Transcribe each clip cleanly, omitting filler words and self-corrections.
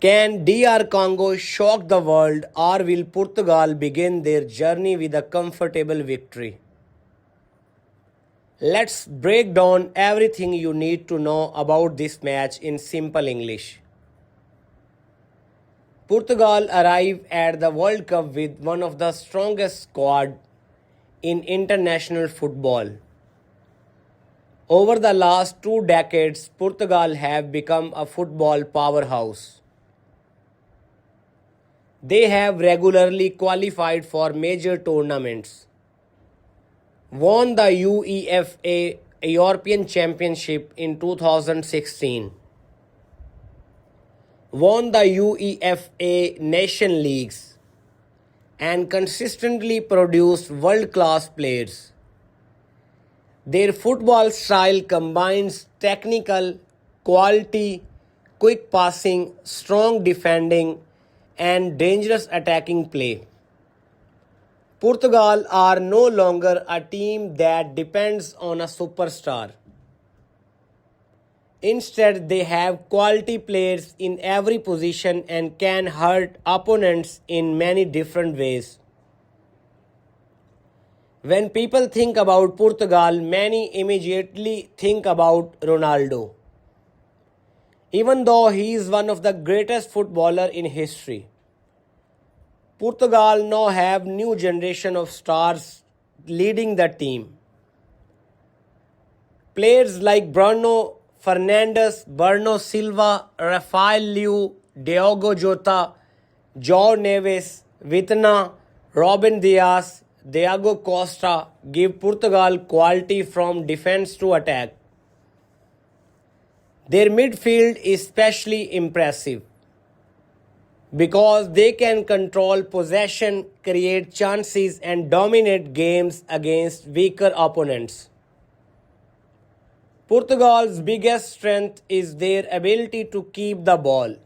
Can DR Congo shock the world, or will Portugal begin their journey with a comfortable victory? Let's break down everything you need to know about this match in simple English. Portugal arrived at the World Cup with one of the strongest squads in international football. Over the last 2 decades, Portugal have become a football powerhouse. They have regularly qualified for major tournaments, won the UEFA European Championship in 2016, won the UEFA Nation Leagues, and consistently produced world-class players. Their football style combines technical quality, quick passing, strong defending, and dangerous attacking play. Portugal are no longer a team that depends on a superstar. Instead, they have quality players in every position and can hurt opponents in many different ways. When people think about Portugal, many immediately think about Ronaldo. Even though he is one of the greatest footballers in history, Portugal now have new generation of stars leading the team. Players like Bruno Fernandes, Bernardo Silva, Rafael Liu, Diogo Jota, João Neves, Vitina, Robin Dias, Diego Costa give Portugal quality from defense to attack. Their midfield is especially impressive because they can control possession, create chances, and dominate games against weaker opponents. Portugal's biggest strength is their ability to keep the ball.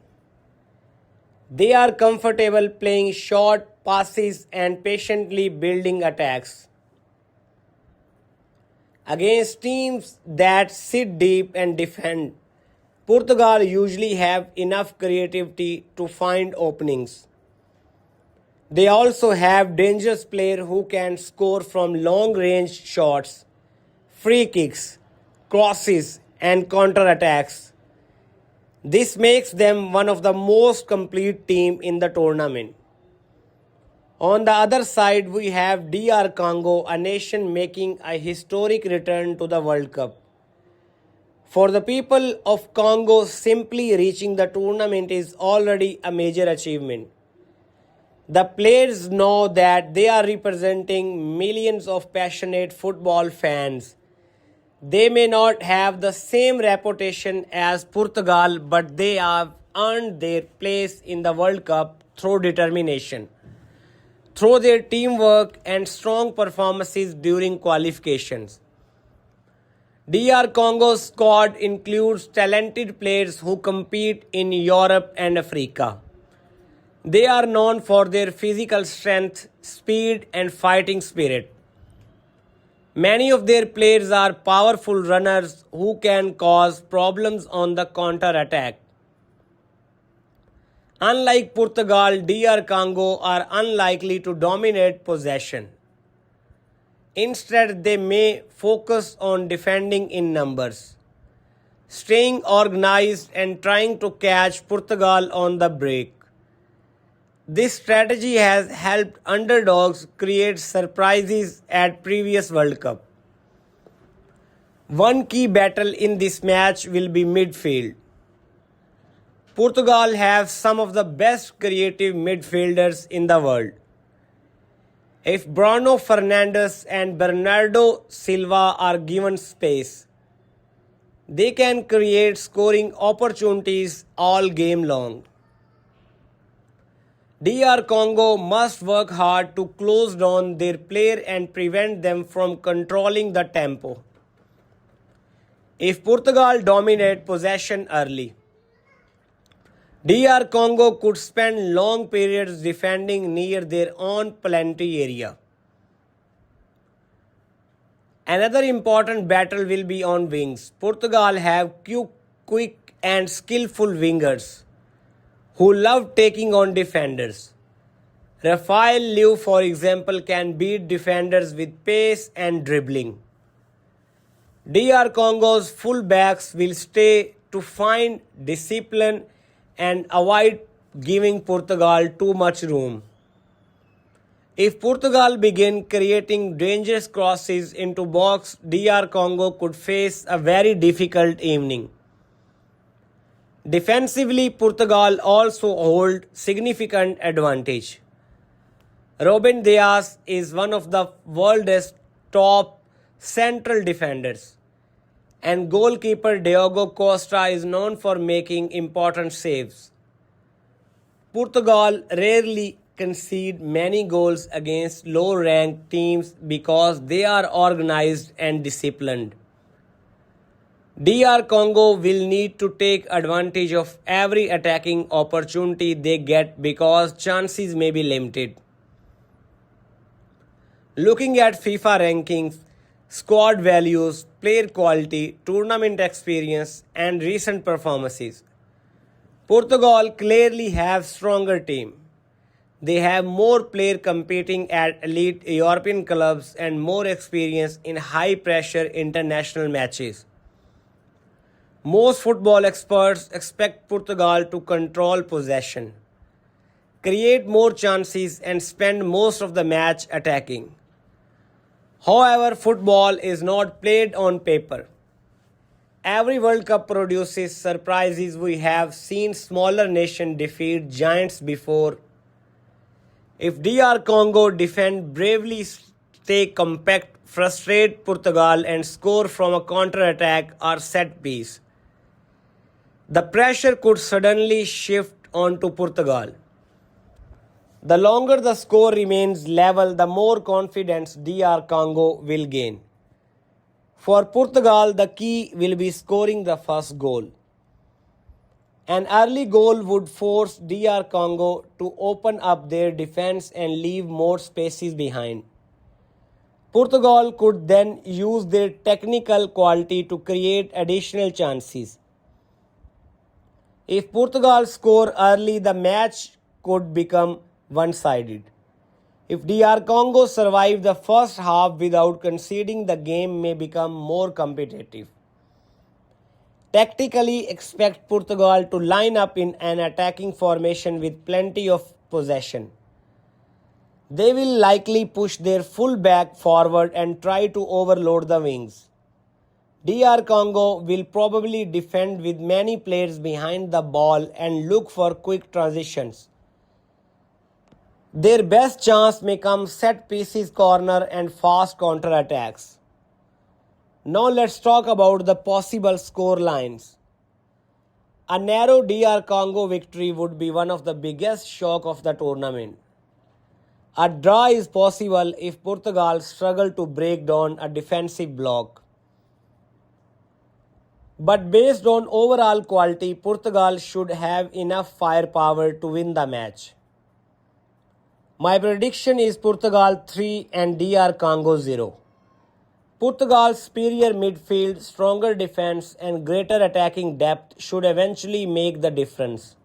They are comfortable playing short passes and patiently building attacks. Against teams that sit deep and defend, Portugal usually have enough creativity to find openings. They also have dangerous players who can score from long-range shots, free kicks, crosses, and counter-attacks. This makes them one of the most complete teams in the tournament. On the other side, we have DR Congo, a nation making a historic return to the World Cup. For the people of Congo, simply reaching the tournament is already a major achievement. The players know that they are representing millions of passionate football fans. They may not have the same reputation as Portugal, but they have earned their place in the World Cup through determination, through their teamwork and strong performances during qualifications. DR Congo's squad includes talented players who compete in Europe and Africa. They are known for their physical strength, speed, and fighting spirit. Many of their players are powerful runners who can cause problems on the counter-attack. Unlike Portugal, DR Congo are unlikely to dominate possession. Instead, they may focus on defending in numbers, staying organized and trying to catch Portugal on the break. This strategy has helped underdogs create surprises at previous World Cup. One key battle in this match will be midfield. Portugal have some of the best creative midfielders in the world. If Bruno Fernandes and Bernardo Silva are given space, they can create scoring opportunities all game long. DR Congo must work hard to close down their player and prevent them from controlling the tempo. If Portugal dominate possession early, DR Congo could spend long periods defending near their own penalty area. Another important battle will be on wings. Portugal have quick and skillful wingers who love taking on defenders. Rafael Liu, for example, can beat defenders with pace and dribbling. DR Congo's fullbacks will stay to find discipline and avoid giving Portugal too much room. If Portugal begin creating dangerous crosses into box, DR Congo could face a very difficult evening. Defensively, Portugal also hold significant advantage. Ruben Dias is one of the world's top central defenders, and goalkeeper Diogo Costa is known for making important saves. Portugal rarely concede many goals against low-ranked teams because they are organized and disciplined. DR Congo will need to take advantage of every attacking opportunity they get because chances may be limited. Looking at FIFA rankings, squad values, player quality, tournament experience, and recent performances, Portugal clearly have stronger team. They have more players competing at elite European clubs and more experience in high-pressure international matches. Most football experts expect Portugal to control possession, create more chances, and spend most of the match attacking. However, football is not played on paper. Every World Cup produces surprises. We have seen smaller nations defeat giants before. If DR Congo defend bravely, stay compact, frustrate Portugal, and score from a counter-attack or set piece, the pressure could suddenly shift onto Portugal. The longer the score remains level, the more confidence DR Congo will gain. For Portugal, the key will be scoring the first goal. An early goal would force DR Congo to open up their defense and leave more spaces behind. Portugal could then use their technical quality to create additional chances. If Portugal score early, the match could become one-sided. If DR Congo survive the first half without conceding, the game may become more competitive. Tactically, expect Portugal to line up in an attacking formation with plenty of possession. They will likely push their full back forward and try to overload the wings. DR Congo will probably defend with many players behind the ball and look for quick transitions. Their best chance may come set pieces, corner, and fast counter-attacks. Now let's talk about the possible score lines. A narrow DR Congo victory would be one of the biggest shocks of the tournament. A draw is possible if Portugal struggle to break down a defensive block. But based on overall quality, Portugal should have enough firepower to win the match. My prediction is Portugal 3 and DR Congo 0. Portugal's superior midfield, stronger defense, and greater attacking depth should eventually make the difference.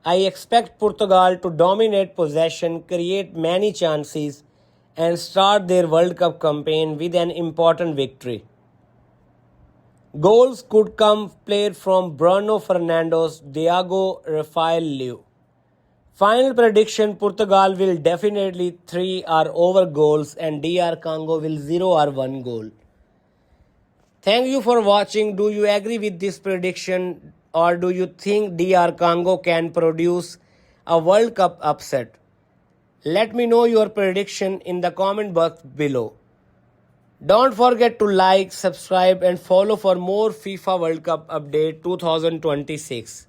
I expect Portugal to dominate possession, create many chances, and start their World Cup campaign with an important victory. Goals could come played from Bruno Fernandes, Diogo, Rafael Liu. Final prediction, Portugal will definitely 3 or over goals and DR Congo will 0 or 1 goal. Thank you for watching. Do you agree with this prediction or do you think DR Congo can produce a World Cup upset? Let me know your prediction in the comment box below. Don't forget to like, subscribe and follow for more FIFA World Cup update 2026.